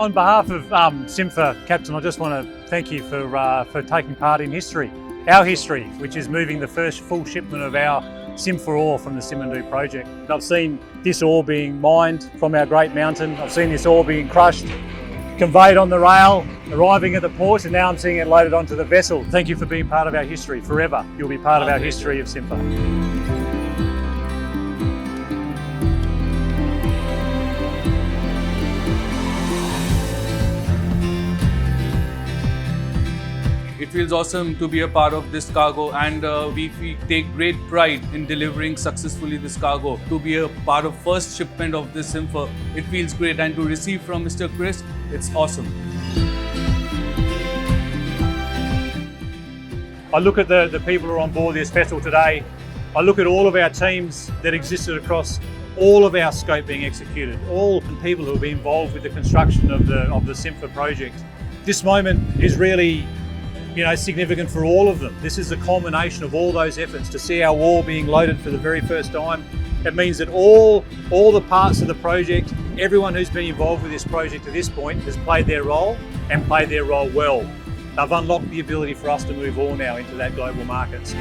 On behalf of SimFer, Captain, I just want to thank you for taking part in history, our history, which is moving the first full shipment of our SimFer ore from the Simandou project. I've seen this ore being mined from our great mountain. I've seen this ore being crushed, conveyed on the rail, arriving at the port, and now I'm seeing it loaded onto the vessel. Thank you for being part of our history forever. You'll be part of our history of SimFer. It feels awesome to be a part of this cargo, and we take great pride in delivering successfully this cargo. To be a part of first shipment of this SimFer, it feels great, and to receive from Mr. Chris, it's awesome. I look at the people who are on board this vessel today. I look at all of our teams that existed across all of our scope being executed, all the people who have been involved with the construction of the SimFer project. This moment is really significant for all of them. This is the culmination of all those efforts to see our ore being loaded for the very first time. It means that all the parts of the project, everyone who's been involved with this project to this point has played their role and played their role well. They've unlocked the ability for us to move ore now into that global markets.